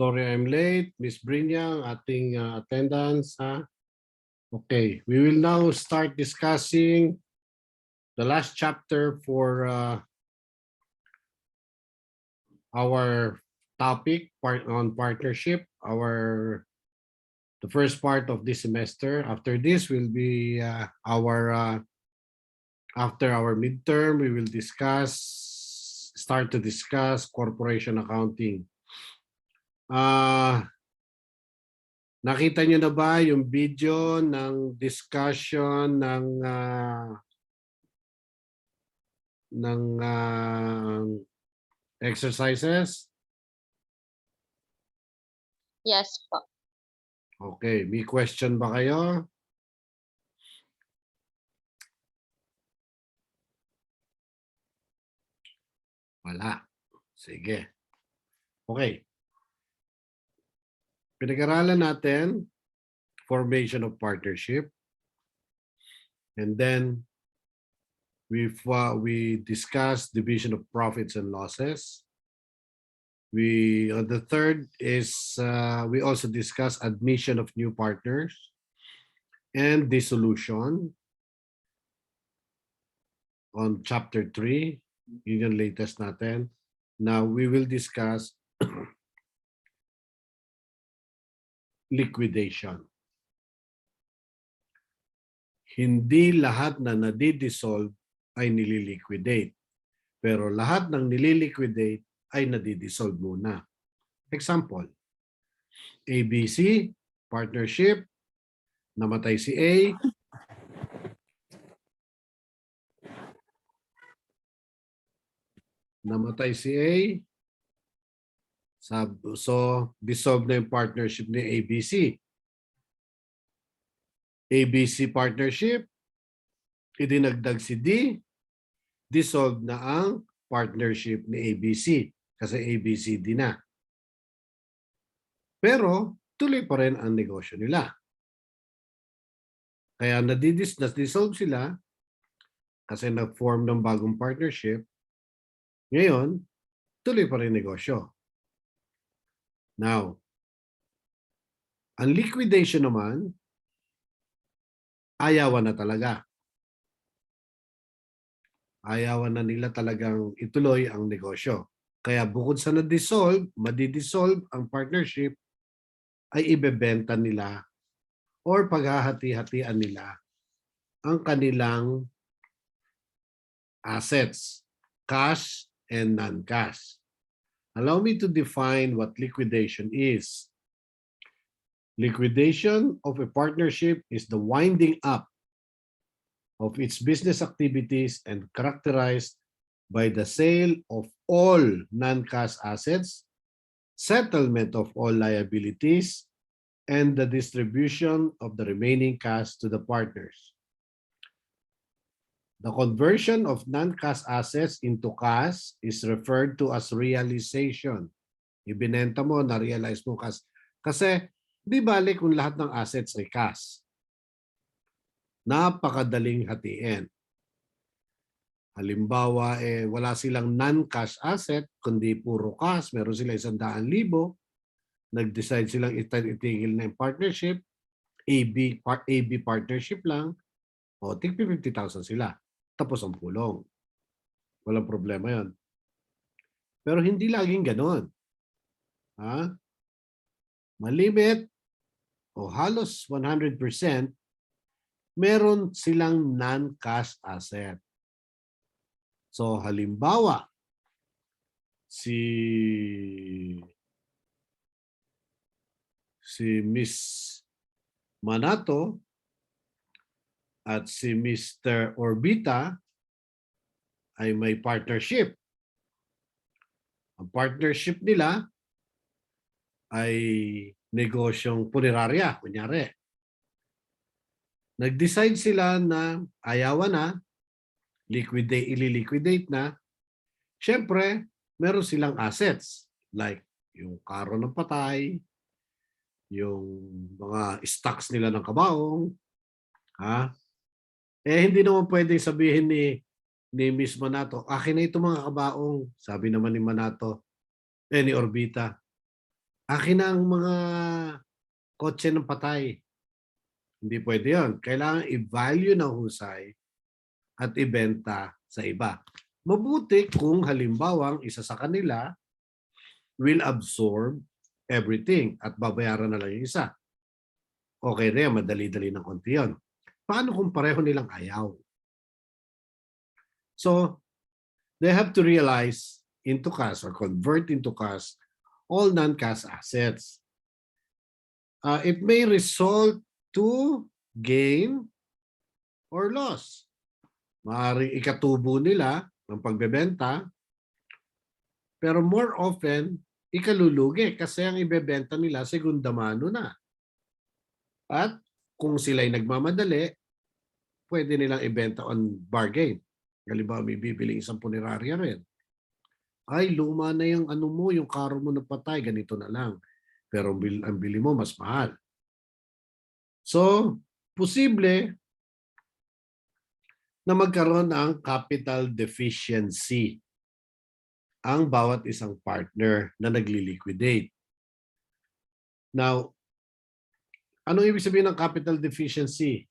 Sorry I'm late. Miss Brinya, ating attendance. Ha? Okay, we will now start discussing the last chapter for our topic on partnership, the first part of this semester. After this will be after our midterm, we will start to discuss corporation accounting. Nakita nyo na ba yung video ng discussion ng exercises? Yes po. Okay, may question ba kayo? Wala. Sige. Okay. Pinag-aralan natin formation of partnership. And then we discussed division of profits and losses. The third is we also discussed admission of new partners and dissolution on chapter 3. Yun yung latest natin. Now we will discuss liquidation. Hindi lahat na nadi-dissolve ay nililiquidate. Pero lahat ng nililiquidate ay nadi-dissolve muna. Example, ABC, partnership, namatay si A. Namatay si A. So, dissolve na yung partnership ni ABC. ABC partnership, idinagdag si D, dissolve na ang partnership ni ABC kasi ABCD na. Pero tuloy pa rin ang negosyo nila. Kaya na-dissolve sila kasi nag-form ng bagong partnership. Ngayon, tuloy pa rin negosyo. Now, ang liquidation naman, ayawan na talaga. Ayawan na nila talagang ituloy ang negosyo. Kaya bukod sa madi-dissolve ang partnership, ay ibebenta nila or paghahati-hatian nila ang kanilang assets, cash and non-cash. Allow me to define what liquidation is. Liquidation of a partnership is the winding up of its business activities and characterized by the sale of all non-cash assets, settlement of all liabilities, and the distribution of the remaining cash to the partners. The conversion of non-cash assets into cash is referred to as realization. Ibinenta mo, na-realize mo cash. Kasi, di balik kung lahat ng assets ay cash. Napakadaling hatiin. Halimbawa, wala silang non-cash asset, kundi puro cash. Meron sila 100,000. Nag-decide silang itigil na yung partnership. AB partnership lang. O, tig 50,000 sila. Tapos ang pulong. Walang problema yon. Pero hindi laging ganon. Ha? Malimit o halos 100%, meron silang non-cash asset. So halimbawa, si Miss Manato at si Mr. Orbita ay may partnership. Ang partnership nila ay negosyong punerarya, kunyari. Nag-decide sila na ayawan na, ililiquidate na. Siyempre, meron silang assets like yung karo ng patay, yung mga stocks nila ng kabaong. Hindi naman pwedeng sabihin ni Miss Manato, akin na ito mga kabaong. Sabi naman ni Manato, ni Orbita, Akin na ang mga kotse ng patay. Hindi pwede yun. Kailangan i-value ng husay at ibenta sa iba. Mabuti kung halimbawa ang isa sa kanila will absorb everything at babayaran na lang yung isa. Okay na yan, madali-dali ng konti yun. Paano kung pareho nilang ayaw? So, they have to realize into cash or convert into cash all non-cash assets. It may result to gain or loss. Maaaring ikatubo nila ng pagbebenta, pero more often, ikalulugi kasi ang ibebenta nila segunda mano na. At kung sila'y nagmamadali, pwede nilang ibenta on bargain. Halimbawa, may bibili isang punerarya rin. Ay, luma na yung ano mo, yung karo mo na patay, ganito na lang. Pero ang bili mo mas mahal. So, posible na magkaroon ng capital deficiency ang bawat isang partner na nagli-liquidate. Now, anong ibig sabihin ng capital deficiency?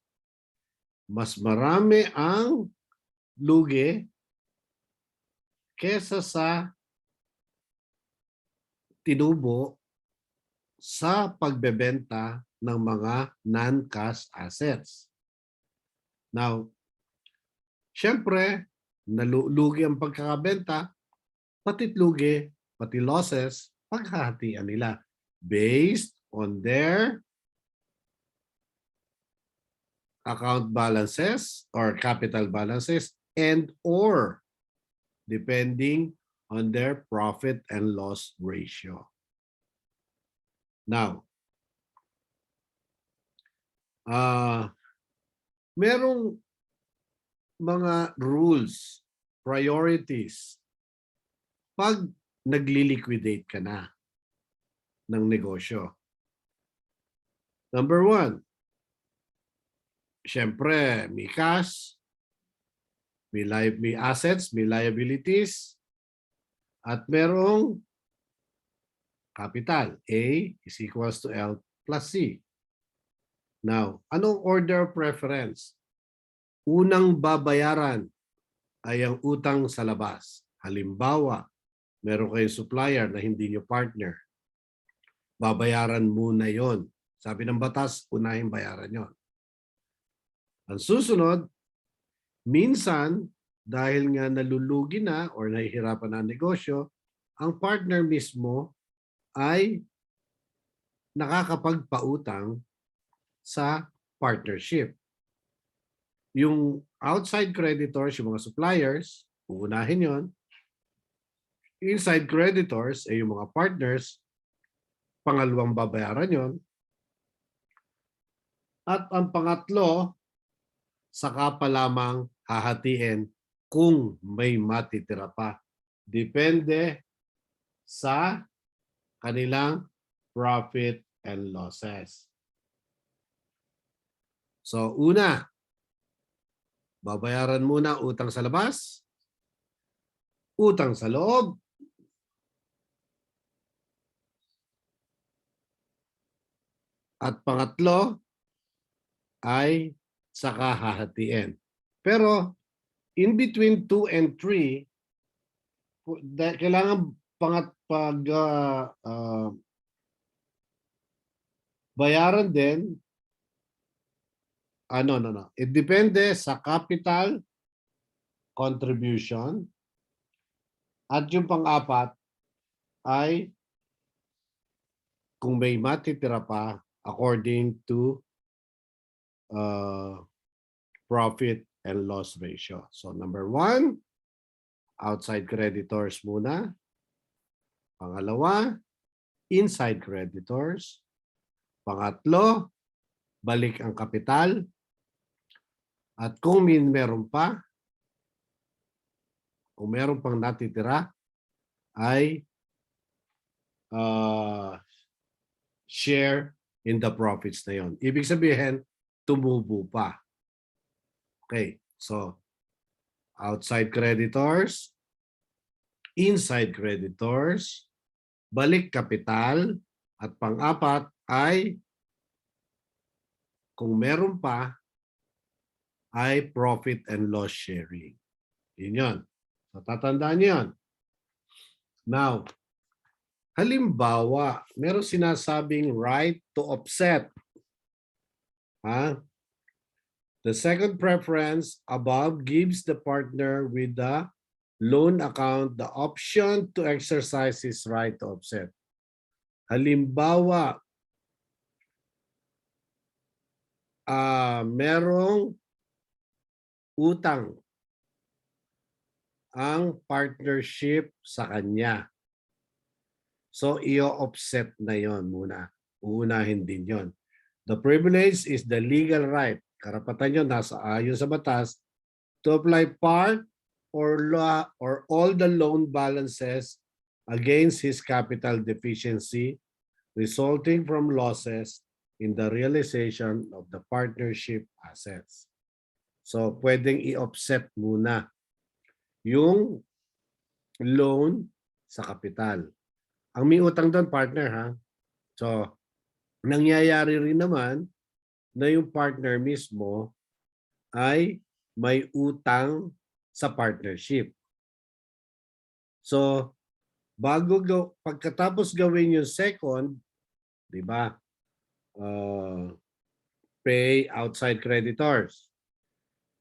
Mas marami ang lugi kesa sa tinubo sa pagbebenta ng mga non-cash assets. Now, syempre, nalugi ang pagkakabenta, pati lugi, pati losses, paghahatian nila based on their account balances or capital balances and or depending on their profit and loss ratio. Now, merong mga rules, priorities pag nagli-liquidate ka na ng negosyo. Number 1, syempre, may cash, may assets, may liabilities, at merong capital. A is equals to L plus C. Now, anong order of preference? Unang babayaran ay ang utang sa labas. Halimbawa, meron kayong supplier na hindi nyo partner. Babayaran muna yon. Sabi ng batas, unahin bayaran yon. Ang susunod, minsan, dahil nga nalulugi na or nahihirapan na ang negosyo, ang partner mismo ay nakakapagpautang sa partnership. Yung outside creditors, yung mga suppliers, uunahin yon. Inside creditors, ay yung mga partners, pangalawang babayaran yon. At ang pangatlo, saka pa lamang hahatiin kung may matitira pa. Depende sa kanilang profit and losses. So, una, babayaran muna utang sa labas, utang sa loob, at pangatlo ay saka hahatiin. Pero in between 2 and 3, kailangan bayaran din. It depende sa capital contribution. At yung pang-apat ay kung may matitira pa according to profit and loss ratio. So number 1, outside creditors muna. Pangalawa, inside creditors. Pangatlo, balik ang kapital. At kung meron pa, kung meron pang natitira, ay share in the profits na yon. Ibig sabihin, tumubo pa. Okay, so outside creditors, inside creditors, balik kapital, At pang-apat ay kung meron pa ay profit and loss sharing. Yun yun. So, tatandaan niyo yun. Now, halimbawa, meron sinasabing right to offset. Ha? The second preference above gives the partner with the loan account the option to exercise his right to offset. Halimbawa, merong utang ang partnership sa kanya. So, i-offset na yon muna. Uunahin din yon. The privilege is the legal right. Karapatan yun, nasa ayon sa batas, to apply part or all the loan balances against his capital deficiency resulting from losses in the realization of the partnership assets. So, pwedeng i-offset muna yung loan sa kapital. Ang may utang doon, partner, ha? So, nangyayari rin naman na yung partner mismo ay may utang sa partnership. So, pagkatapos gawin yung second, di ba? Pay outside creditors.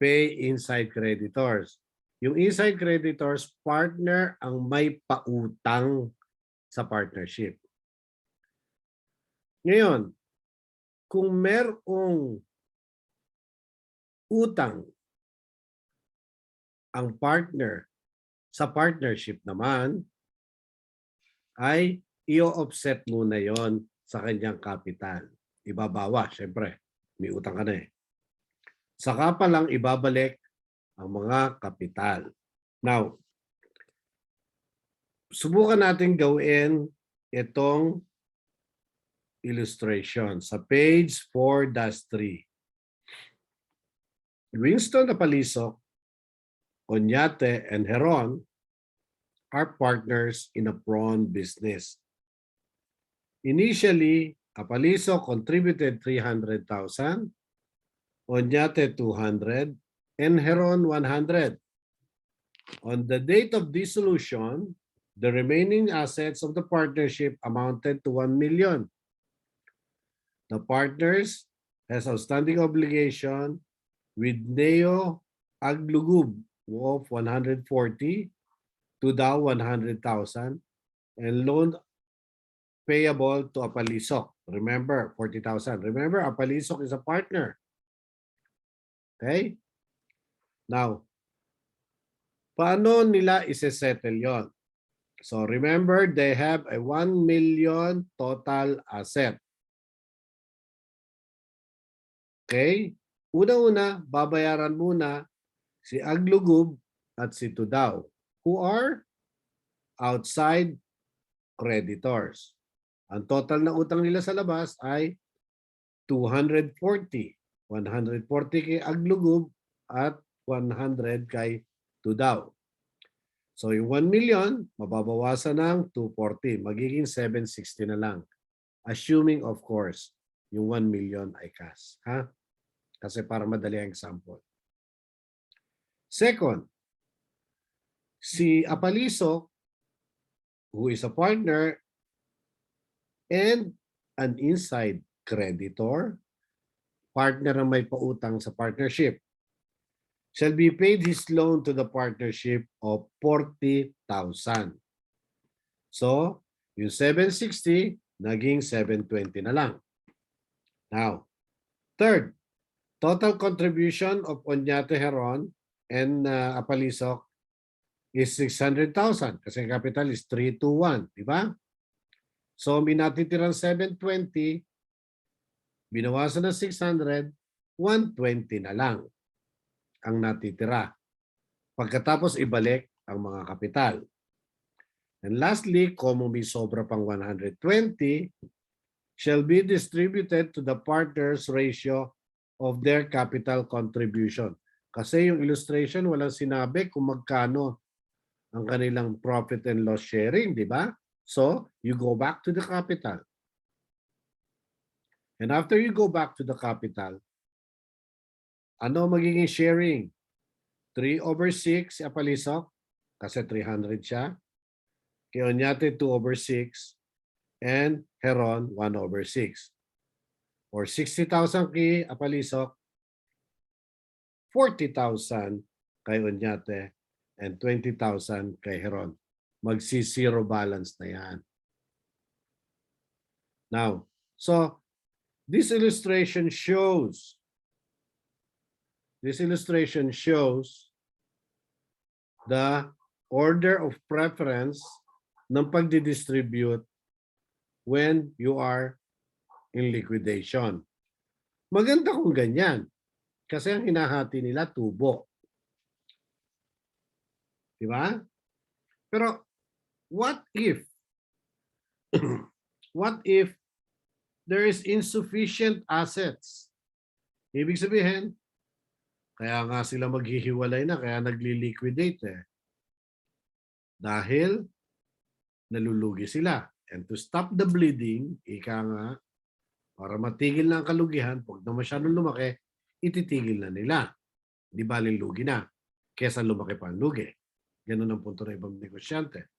Pay inside creditors. Yung inside creditors, partner ang may pautang sa partnership. Ngayon, kung merong utang ang partner sa partnership naman, ay i-offset muna yon sa kanyang kapital. Ibabawa, syempre. May utang ka na eh. Saka pa lang ibabalik ang mga kapital. Now, subukan natin gawin itong illustration sa page 4-3. Winston Apalisok, Onyate, and Heron are partners in a prawn business. Initially, Apalisok contributed 300,000, Onyate 200, and Heron 100. On the date of dissolution, the remaining assets of the partnership amounted to 1 million. The partners has outstanding obligation with Neo Aglugub of 140, Tudao 100,000, and loan payable to Apalisok. Remember, 40,000. Remember, Apalisok is a partner. Okay? Now, paano nila ise-settle yon? So remember, they have a 1 million total asset. Okay? Una-una, babayaran muna si Aglugub at si Tudao, who are outside creditors. Ang total na utang nila sa labas ay 240. 140 kay Aglugub at 100 kay Tudao. So yung 1 million, mababawasan ng 240. Magiging 760 na lang. Assuming, of course, yung 1 million ay cash. Ha? Kasi para madali ang example. Second, si Apalisok, who is a partner and an inside creditor, partner na may pautang sa partnership, shall be paid his loan to the partnership of 40,000. So, yung 760, naging 720 na lang. Now, third, total contribution of Onyate Heron and Apalisok is 600,000 kasi capital is 321, di ba? So, may natitirang 720, binawasan ng 600, 120 na lang ang natitira. Pagkatapos ibalik ang mga kapital. And lastly, kung may sobra pang 120, shall be distributed to the partners ratio of their capital contribution. Kasi yung illustration, walang sinabi kung magkano ang kanilang profit and loss sharing, di ba? So, you go back to the capital. And after you go back to the capital, ano magiging sharing? 3/6 si Apalisok, kasi 300 siya. Kay Onyate, 2/6. And Heron, 1/6. Or 60,000 kay Apalisok, 40,000 kay Onyate, and 20,000 kay Heron. Magsi-zero balance na yan. Now, so this illustration shows the order of preference ng pagdidistribute when you are in liquidation. Maganda kung ganyan. Kasi ang hinahati nila tubo. Diba? Pero what if there is insufficient assets? Ibig sabihin, kaya nga sila maghihiwalay na, kaya nagli-liquidate eh. Dahil nalulugi sila. And to stop the bleeding, ika nga, para matigil na ang kalugihan, pag na masyadong lumaki, ititigil na nila. Di baling lugi na. Kesa lumaki pa ang lugi. Ganun ang punto ng ibang negosyante.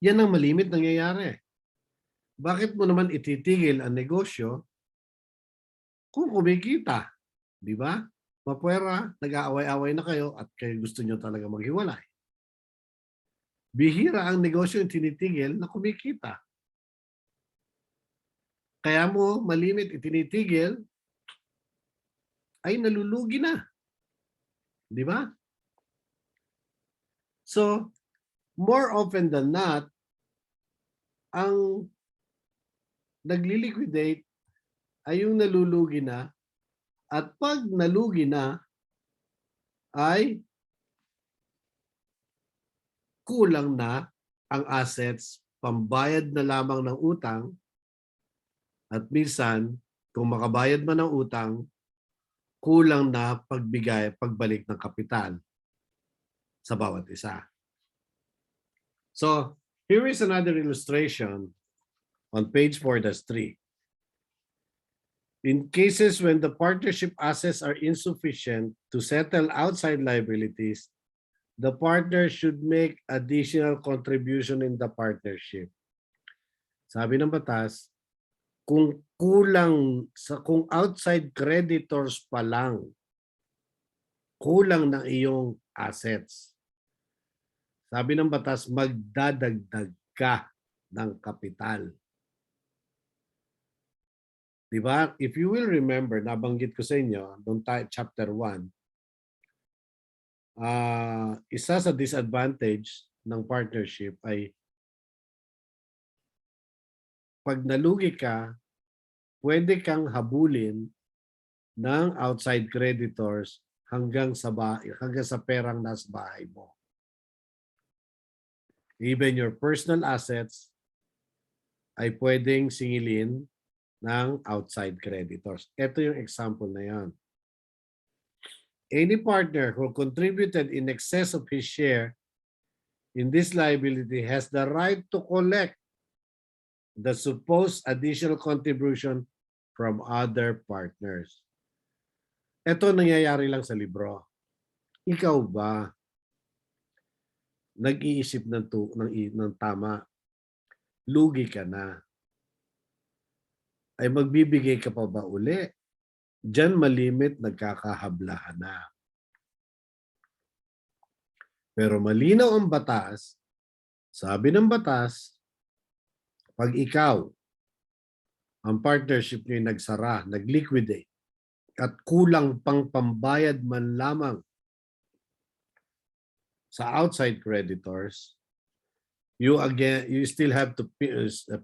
Yan ang malimit nangyayari. Bakit mo naman ititigil ang negosyo kung kumikita? Di ba? Mapwera, nag-aaway-away na kayo at kayo gusto nyo talaga maghiwalay. Bihira ang negosyo yung tinitigil na kumikita. Kaya mo malimit itinitigil, ay nalulugi na. Di ba? So, more often than not, ang nagli-liquidate ay yung nalulugi na, at pag nalugi na ay kulang na ang assets, pambayad na lamang ng utang, at minsan kung makabayad man ng utang, kulang na pagbalik ng kapital sa bawat isa. So, here is another illustration on page 4-3. In cases when the partnership assets are insufficient to settle outside liabilities, the partner should make additional contribution in the partnership. Sabi ng batas, kung kung outside creditors pa lang, kulang ng iyong assets. Sabi ng batas, magdadagdag ka ng kapital. Diba? If you will remember, nabanggit ko sa inyo, noong chapter 1, isa sa disadvantage ng partnership ay pag nalugi ka, pwede kang habulin ng outside creditors hanggang sa perang nasa bahay mo. Even your personal assets ay pwedeng singilin ng outside creditors. Ito yung example na yan. Any partner who contributed in excess of his share in this liability has the right to collect the supposed additional contribution from other partners. Ito nangyayari lang sa libro. Ikaw ba nag-iisip ng tama? Lugi ka na. Ay magbibigay ka pa ba uli? Diyan malimit nagkakahablahan na. Pero malinaw ang batas, sabi ng batas, pag ikaw, ang partnership niyo nagsara, nag-liquidate, at kulang pang pambayad man lamang sa outside creditors, you still have to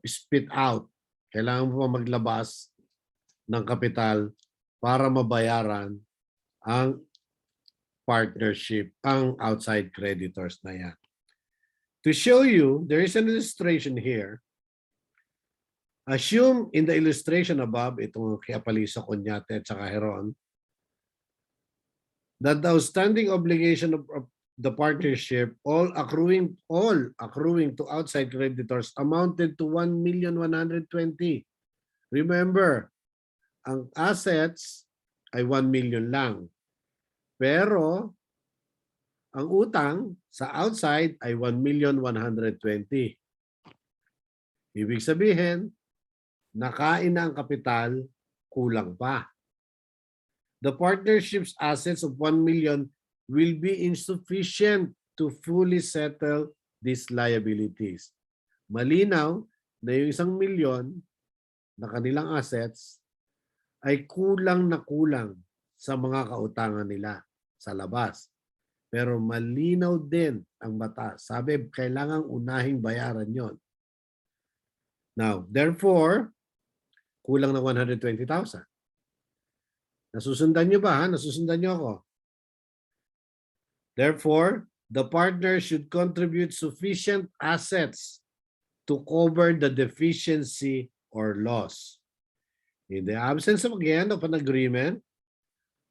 spit out. Kailangan mo maglabas ng kapital para mabayaran ang partnership, ang outside creditors na yan. To show you, there is an illustration here. Assume in the illustration above, itong kay Apaliso, Onyate at saka Heron, that the outstanding obligation of the partnership, all accruing to outside creditors amounted to 1,120,000. Remember, ang assets ay 1 million lang. Pero ang utang sa outside ay 1,120,000. Ibig sabihin, nakain na ang kapital, kulang pa. The partnership's assets of 1 million will be insufficient to fully settle these liabilities. Malinaw na yung 1,000,000 na kanilang assets ay kulang na kulang sa mga kautangan nila sa labas. Pero malinaw din ang batas. Sabi, kailangang unahing bayaran yon. Now, therefore, kulang na 120,000. Nasusundan nyo ba? Nasusundan nyo ako? Therefore, the partner should contribute sufficient assets to cover the deficiency or loss. In the absence of an agreement,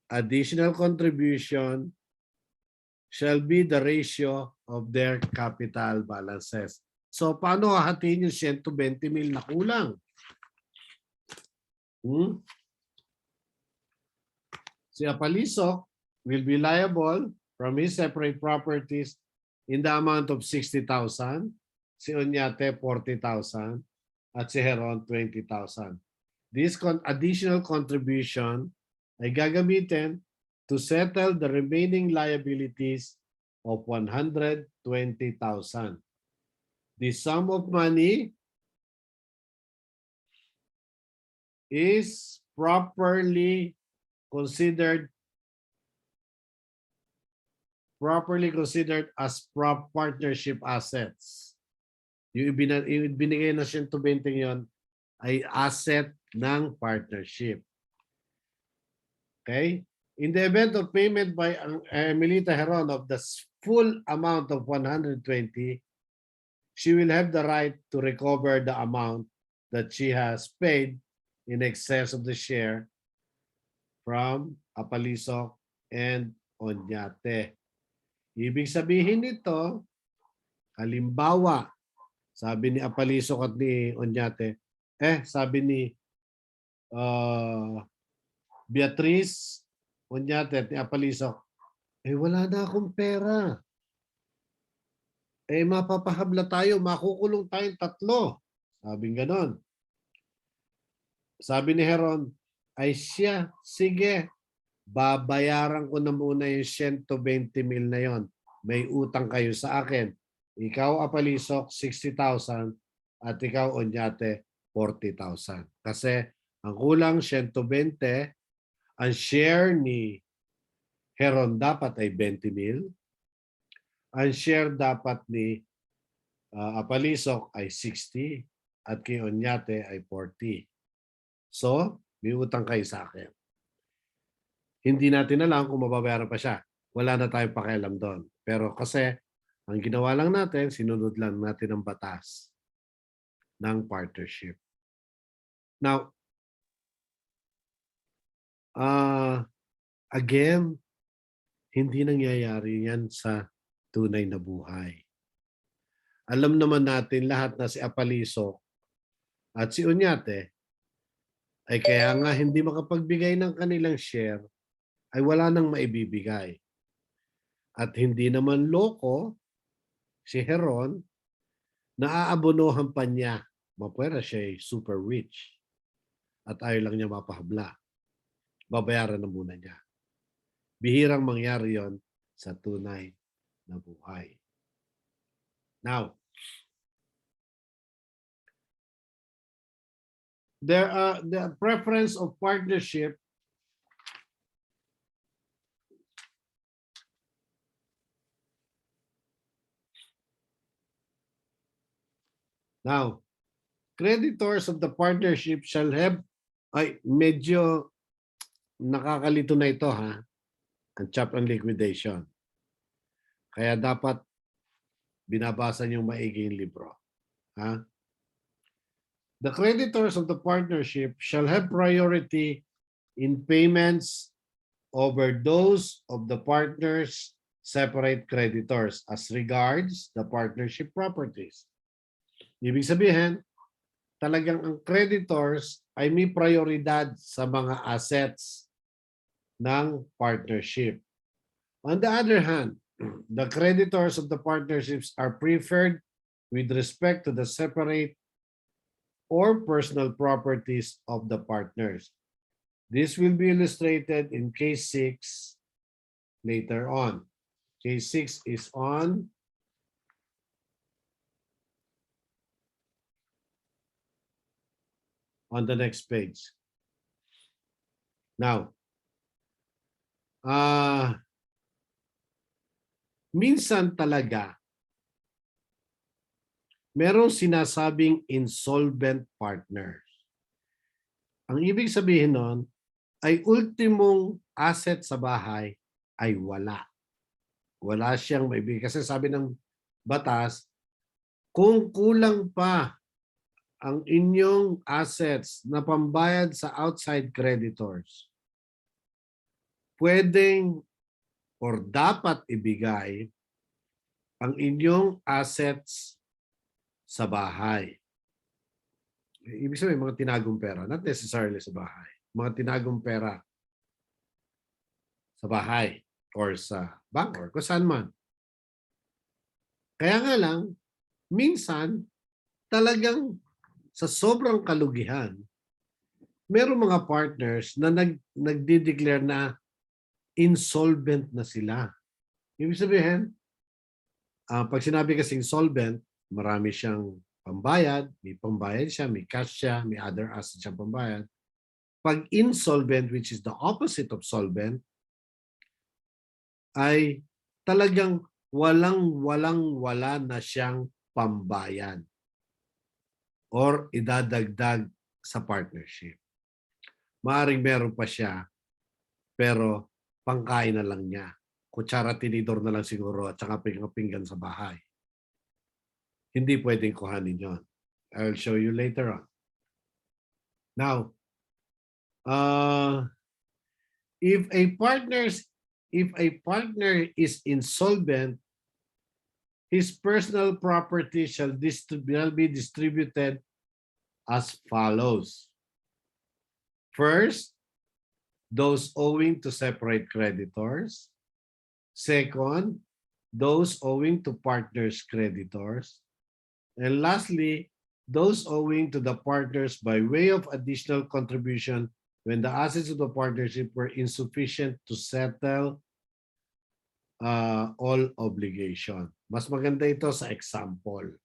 additional contribution shall be the ratio of their capital balances. So, paano hahatiin yung 120,000 na kulang? Si Apalisok will be liable from his separate properties in the amount of 60,000, si Onyate 40,000, at si Heron 20,000. This additional contribution ay gagamitin to settle the remaining liabilities of 120,000. The sum of money is properly considered as partnership assets. Yung binigay na 120 yon ay asset ng partnership. Okay? In the event of payment by Melita Heron of the full amount of 120, she will have the right to recover the amount that she has paid in excess of the share from Apalisok and Onyate. Ibig sabihin nito, halimbawa, sabi ni Apalisok at ni Onyate, sabi ni Beatrice, Onyate at ni Apalisok, wala na akong pera. Mapapahabla tayo, makukulong tayong 3. Sabing ganon. Sabi ni Heron, siya, sige, babayaran ko na muna yung 120,000 na yon. May utang kayo sa akin. Ikaw, Apalisok, 60,000 at ikaw, Onyate, 40,000. Kasi ang kulang 120, ang share ni Heron dapat ay 20,000. Ang share dapat ni Apalisok ay 60 at kay Onyate ay 40. So, may utang kayo sa akin. Hindi natin alam kung mababayaran pa siya. Wala na tayong pakialam doon. Pero kasi, ang ginawa lang natin, sinunod lang natin ang batas ng partnership. Now, again, hindi nangyayari yan sa tunay na buhay. Alam naman natin lahat na si Apalisok at si Onyate ay kaya nga hindi makapagbigay ng kanilang share ay wala nang maibibigay. At hindi naman loko si Heron na aabonohan pa niya. Mapwera siya ay super rich at ayaw lang niya mapahabla. Babayaran na muna niya. Bihirang mangyari yon sa tunay na buhay. Now, the preference of partnership now, creditors of the partnership shall have medyo nakakalito na ito ang chapter on liquidation. Kaya dapat binabasa niyo maigi yung libro. The creditors of the partnership shall have priority in payments over those of the partners separate creditors as regards the partnership properties. Ibig sabihin, talagang ang creditors ay may prioridad sa mga assets ng partnership. On the other hand, the creditors of the partnerships are preferred with respect to the separate or personal properties of the partners. This will be illustrated in case 6 later on. Case 6 is on the next page. Now, minsan talaga merong sinasabing insolvent partners. Ang ibig sabihin nun ay ultimong asset sa bahay ay wala. Wala siyang maibigay. Kasi sabi ng batas, kung kulang pa ang inyong assets na pambayad sa outside creditors, pwedeng or dapat ibigay ang inyong assets sa bahay. Ibig sabihin, mga tinagong pera, not necessarily sa bahay. Mga tinagong pera sa bahay or sa bank or kung saan man. Kaya nga lang, minsan, talagang sa sobrang kalugihan, meron mga partners na nagdi-declare na insolvent na sila. Ibig sabihin, pag sinabi kasing insolvent, marami siyang pambayad, may pambayad siya, may cash siya, may other assets siyang pambayad. Pag insolvent, which is the opposite of solvent, ay talagang wala na siyang pambayad or idadagdag sa partnership. Maaring meron pa siya, pero pangkain na lang niya. Kutsara tinidor na lang siguro at saka pinggan sa bahay. Hindi pwedeng kuhanin yon. I'll show you later on. Now, if a partner is insolvent, his personal property shall be distributed as follows. First, those owing to separate creditors. Second, those owing to partners' creditors. And lastly, those owing to the partners by way of additional contribution when the assets of the partnership were insufficient to settle all obligation. Mas maganda ito sa example.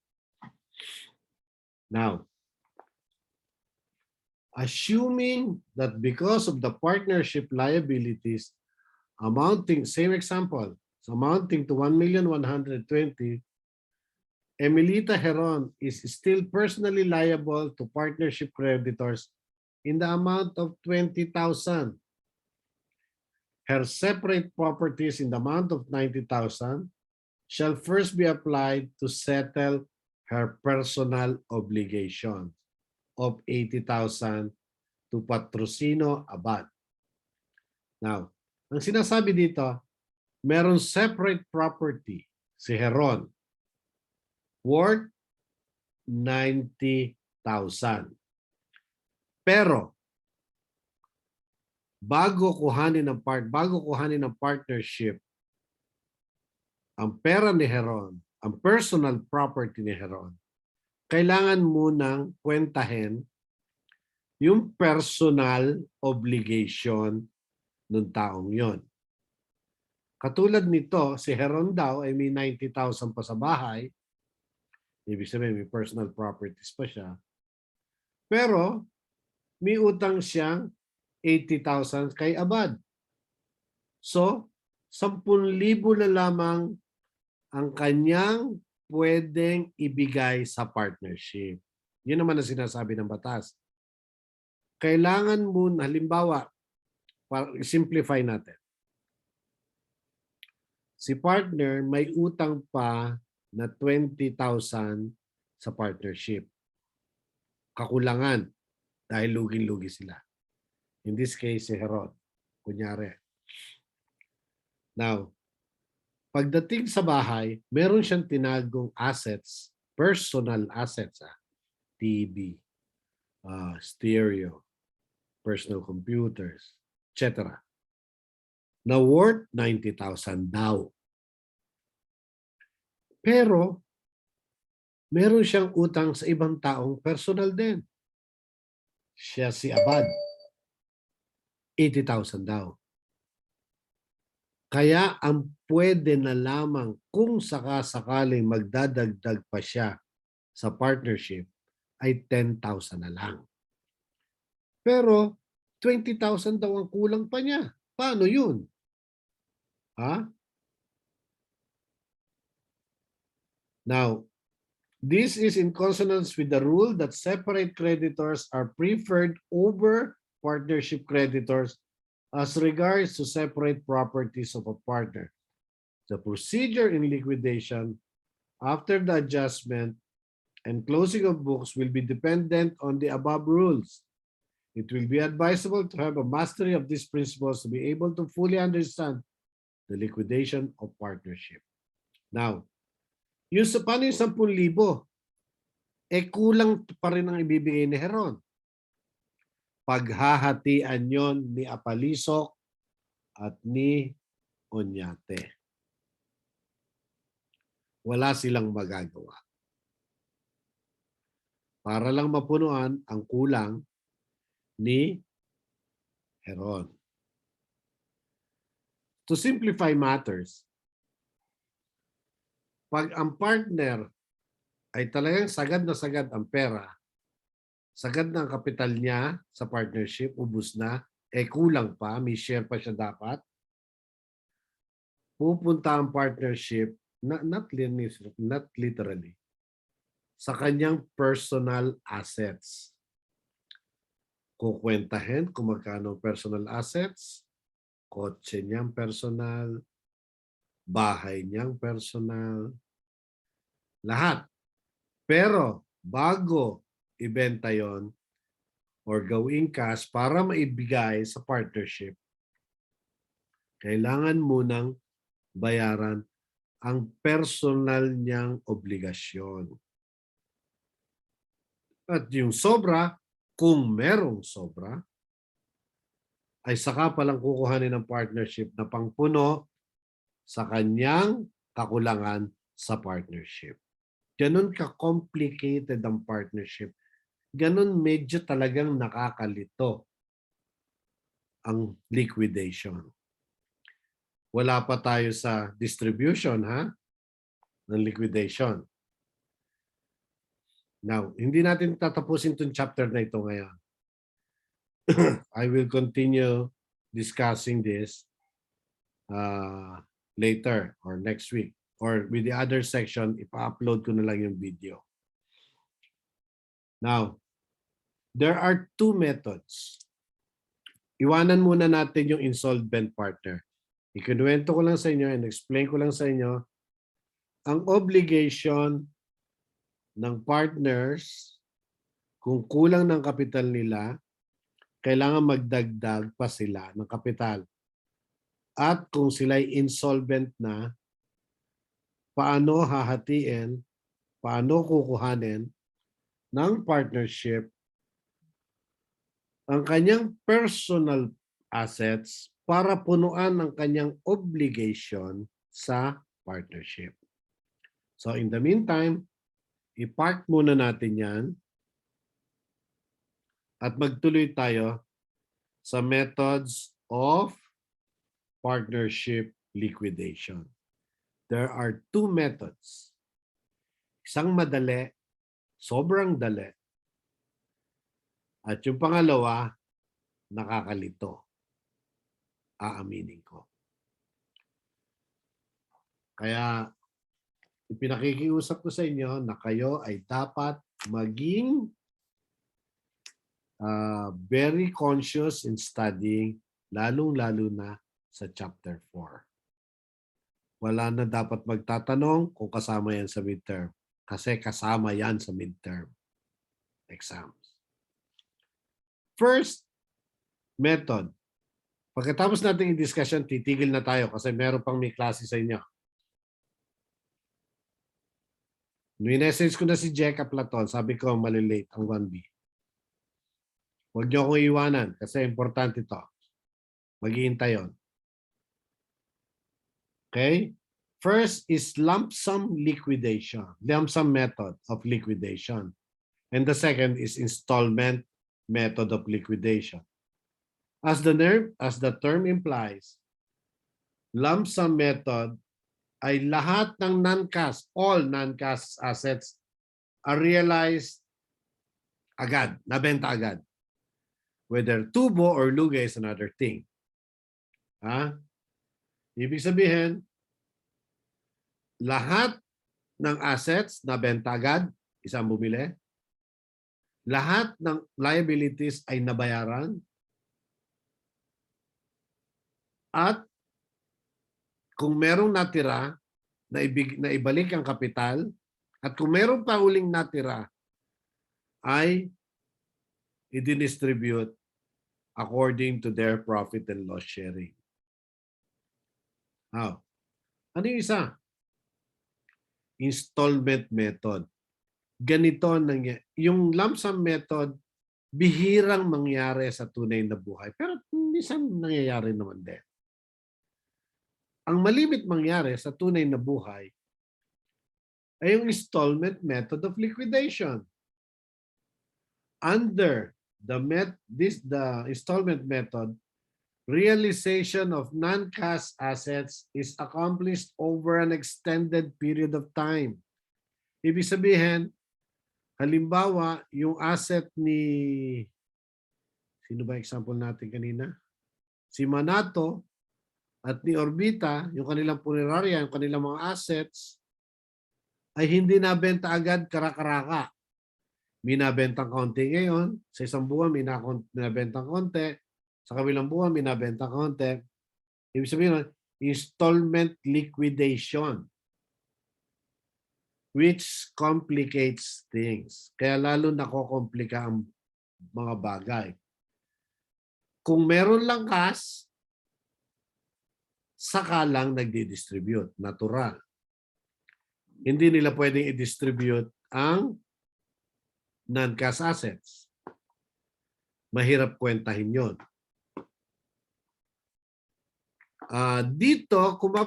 Now, assuming that because of the partnership liabilities amounting, same example, amounting to 1,120,000, Emilita Heron is still personally liable to partnership creditors in the amount of 20,000. Her separate properties in the amount of 90,000 shall first be applied to settle her personal obligation of 80,000 to Patrocino Abad. Now, ang sinasabi dito, meron separate property si Heron worth 90,000. Pero bago kuhanin ng partnership ang pera ni Heron, ang personal property ni Heron, kailangan munang kwentahin yung personal obligation ng taong yon. Katulad nito, si Heron daw ay may 90,000 pa sa bahay. Ibig sabihin, may personal properties pa siya. Pero, may utang siyang 80,000 kay Abad. So, 10,000 na lamang ang kanyang pwedeng ibigay sa partnership. Yun naman ang sinasabi ng batas. Kailangan mo, halimbawa, para simplify natin. Si partner may utang pa na 20,000 sa partnership. Kakulangan dahil luging-lugi sila. In this case, si Heron. Kunyari. Now, Pagdating sa bahay, meron siyang tinagong assets, personal assets, TV, stereo, personal computers, etc. na worth 90,000 daw. Pero meron siyang utang sa ibang taong personal din. Siya si Abad, 80,000 daw. Kaya ang pwede na lamang kung sakasakaling magdadagdag pa siya sa partnership ay 10,000 na lang. Pero 20,000 daw ang kulang pa niya. Paano yun? Now, this is in consonance with the rule that separate creditors are preferred over partnership creditors as regards to separate properties of a partner. The procedure in liquidation after the adjustment and closing of books will be dependent on the above rules. It will be advisable to have a mastery of these principles to be able to fully understand the liquidation of partnership. Now, paano yung 10,000? Kulang pa rin ang ibibigay ni Heron. Paghahatian yon ni Apalisok at ni Onyate. Wala silang magagawa. Para lang mapunuan ang kulang ni Heron. To simplify matters, pag ang partner ay talagang sagad na sagad ang pera, sagad na ang kapital niya sa partnership, ubus na, kulang pa, may share pa siya dapat, pupunta ang partnership, not literally, sa kanyang personal assets. Kukwentahin kung magkano personal assets, kotse niyang personal, bahay niyang personal, lahat. Pero bago ibenta yon or gawing cash para maibigay sa partnership, kailangan munang bayaran ang personal niyang obligasyon. At yung sobra, kung merong sobra, ay saka palang kukuhanin ng partnership na pangpuno sa kanyang kakulangan sa partnership. Ganun ka-complicated ang partnership. Ganun medyo talagang nakakalito ang liquidation. Wala pa tayo sa distribution ng liquidation. Now, hindi natin tatapusin itong chapter na ito ngayon. I will continue discussing this later or next week. Or with the other section, ipa-upload ko na lang yung video. Now, there are two methods. Iwanan muna natin yung insolvent partner. Ikinuwento ko lang sa inyo and explain ko lang sa inyo ang obligation ng partners kung kulang ng kapital nila, kailangan magdagdag pa sila ng kapital. At kung sila'y insolvent na, paano hahatiin, paano kukuhanin ng partnership ang kanyang personal assets para punuan ang kanyang obligation sa partnership. So in the meantime, i-park muna natin yan at magtuloy tayo sa methods of partnership liquidation. There are two methods. Isang madali, sobrang dali. At yung pangalawa, nakakalito. Aaminin ko. Kaya ipinakikiusap ko sa inyo na kayo ay dapat maging very conscious in studying, lalong-lalo na sa Chapter 4. Wala na dapat magtatanong kung kasama yan sa midterm. Kasi kasama yan sa midterm exams. First method. Pagkatapos natin i-discussion, titigil na tayo kasi meron pang may klase sa inyo. Minessage ko na si Jeka Platon. Sabi ko, malilate ang 1B. Huwag niyo akong iwanan kasi importante ito. Maghihintay yun. Okay? First is lump sum liquidation. Lump sum method of liquidation. And the second is installment method of liquidation. As the term implies, lump sum method ay lahat ng non-cash, all non-cash assets are realized agad, nabenta agad. Whether tubo or lugi is another thing. Ha? Ibig sabihin, lahat ng assets nabenta agad, isang bumili. Lahat ng liabilities ay nabayaran. At kung merong natira, na ibalik ang kapital. At kung merong pa uling natira, ay i-distribute according to their profit and loss sharing. How? Ano yung isa? Installment method. Ganito yung lump sum method, bihirang mangyari sa tunay na buhay. Pero minsan nangyayari naman din. Ang malimit mangyari sa tunay na buhay ay yung installment method of liquidation. Under the installment method, realization of non-cash assets is accomplished over an extended period of time. Ibig sabihin, halimbawa, yung asset ni, sino ba example natin kanina? Si Manato at ni Orbita, yung kanilang punerarya, yung kanilang mga assets, ay hindi nabenta agad karakaraka. Minabentang konti ngayon, sa isang buwan minabentang konti, sa kabilang buwan minabentang konti. Ibig sabihin, installment liquidation, which complicates things. Kaya lalo nakokomplika ang mga bagay. Kung meron lang cash, saka lang nagdi-distribute. Natural. Hindi nila pwedeng i-distribute ang non-cash assets. Mahirap kwentahin yun. Dito, kung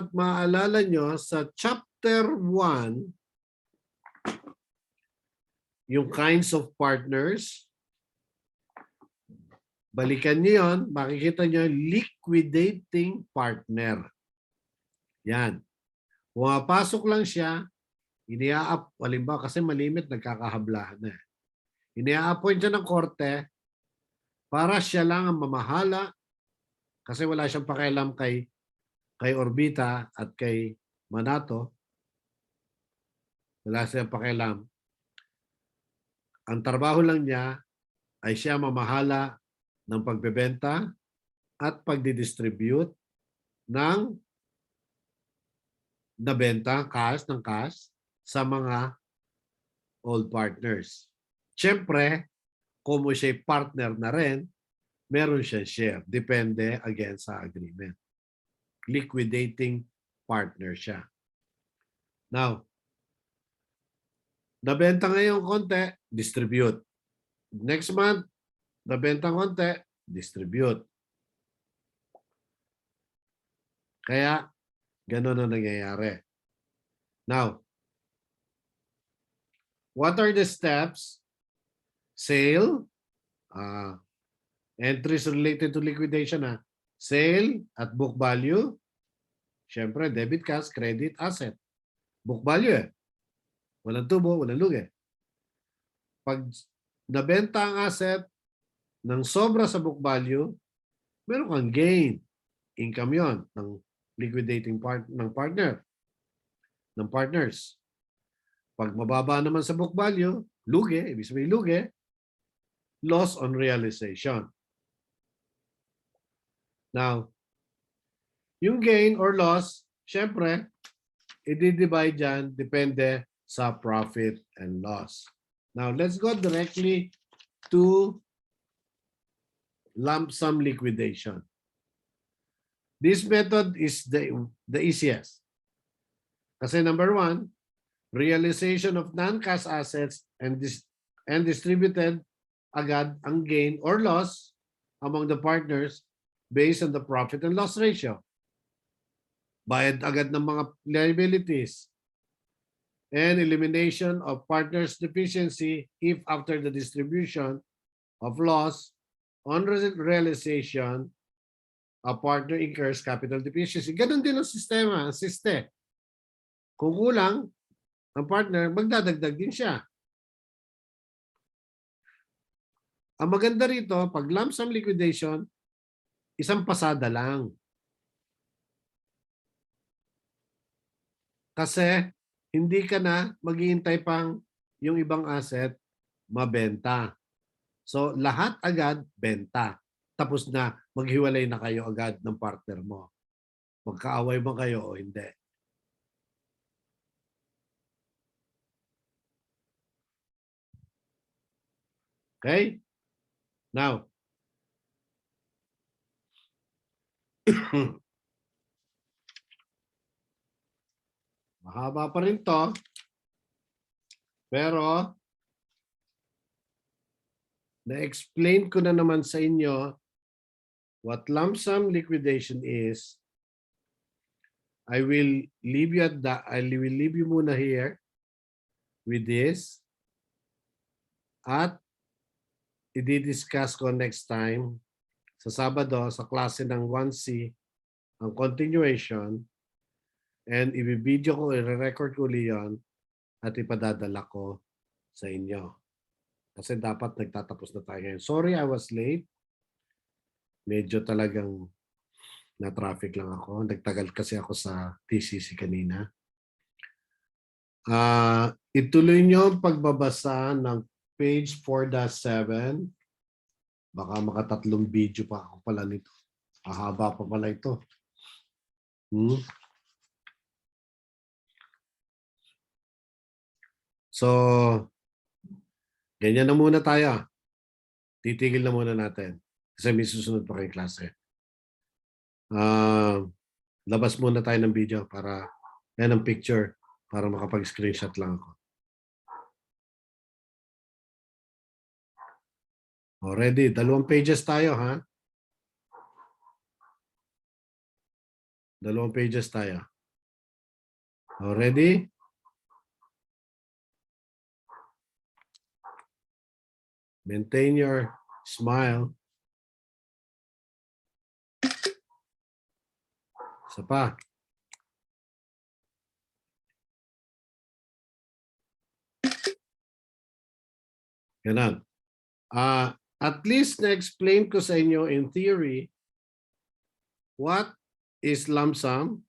maalala nyo, sa Chapter 1, yung kinds of partners, balikan nyo yun, makikita nyo, liquidating partner. Yan. Pumapasok lang siya, halimbawa kasi malimit, nagkakahablahan na. Inia-appoint siya ng korte para siya lang ang mamahala kasi wala siyang pakialam kay Orbita at kay Manato. Wala siyang pakialam. Ang trabaho lang niya ay siya mamahala ng pagbebenta at pagdidistribute ng nabenta ng cash sa mga old partners. Siyempre, kung siya partner na rin, meron siya share. Depende again sa agreement. Liquidating partner siya. Now, nabenta ngayon konti, distribute. Next month, nabenta konti, distribute. Kaya, ganun ang nangyayari. Now, what are the steps? Sale, entries related to liquidation. Sale at book value. Siyempre, debit, cash, credit, asset. Book value Walang tubo, walang lugi. Pag nabenta ang asset ng sobra sa book value, meron kang gain. Income yon ng liquidating ng partners. Pag mababa naman sa book value, lugi, ibig sabihin lugi, loss on realization. Now, yung gain or loss, syempre, i-divide dyan, depende sa profit and loss. Now, let's go directly to lump sum liquidation. This method is the easiest. Kasi number one, realization of non-cash assets and distributed agad ang gain or loss among the partners based on the profit and loss ratio. Bayad agad ng mga liabilities and elimination of partners' deficiency if after the distribution of loss on realization, a partner incurs capital deficiency. Ganon din ang sistema, ang siste. Kung kulang, ang partner, magdadagdag din siya. Ang maganda rito, pag lump sum liquidation, isang pasada lang. Kasi hindi ka na maghihintay pang yung ibang asset mabenta. So lahat agad benta. Tapos na maghiwalay na kayo agad ng partner mo. Magkaaway mo kayo o hindi. Okay? Now, mahaba pa rin to. Pero, na-explain ko na naman sa inyo what lump sum liquidation is. I will leave you at that. I will leave you muna here with this. At i-discuss ko next time sa Sabado sa klase ng 1C ang continuation, and i-video ko, i-record ko yun at ipadadala ko sa inyo. Kasi dapat nagtatapos na tayo ngayon. Sorry I was late. Medyo talagang na-traffic lang ako. Nagtagal kasi ako sa TCC kanina. Ituloy nyo ang pagbabasa ng page 4-7. Baka makatatlong video pa ako pala nito. Mahaba pa pala ito. So, ganyan na muna tayo. Titigil na muna natin. Kasi may susunod pa kayong klase. Labas muna tayo ng video para, yan ang picture, para makapag-screenshot lang ako. Already, 2 pages tayo, ha? 2 pages tayo. Already? Maintain your smile. Isa pa. Ganun. At least na-explain ko sa inyo in theory what is lump sum,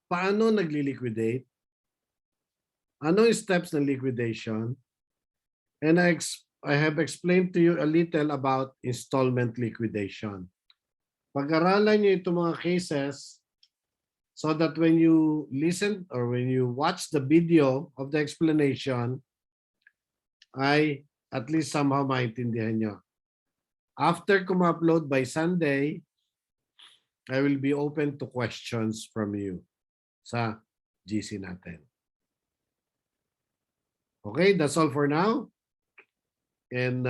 paano nagli-liquidate, ano yung steps ng liquidation, and I have explained to you a little about installment liquidation. Pag-aralan nyo itong mga cases so that when you listen or when you watch the video of the explanation, ay at least somehow maintindihan nyo. After ko ma-upload by Sunday, I will be open to questions from you sa GC natin. Okay, that's all for now. And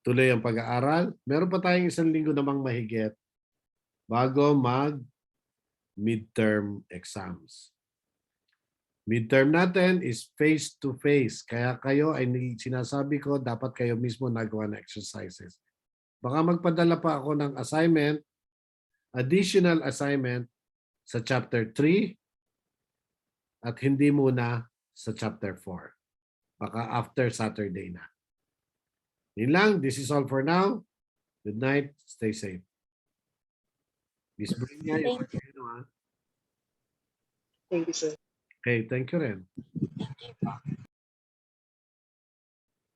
tuloy ang pag-aaral. Meron pa tayong 1 linggo namang mahigit bago mag-midterm exams. Midterm natin is face-to-face. Kaya kayo ay sinasabi ko, dapat kayo mismo nagawa ng exercises. Baka magpadala pa ako ng assignment, additional assignment sa Chapter 3 at hindi muna sa Chapter 4. Baka after Saturday na. Yun lang. This is all for now. Good night. Stay safe. Miss Brina, Thank you, sir. Okay, thank you rin. Thank you.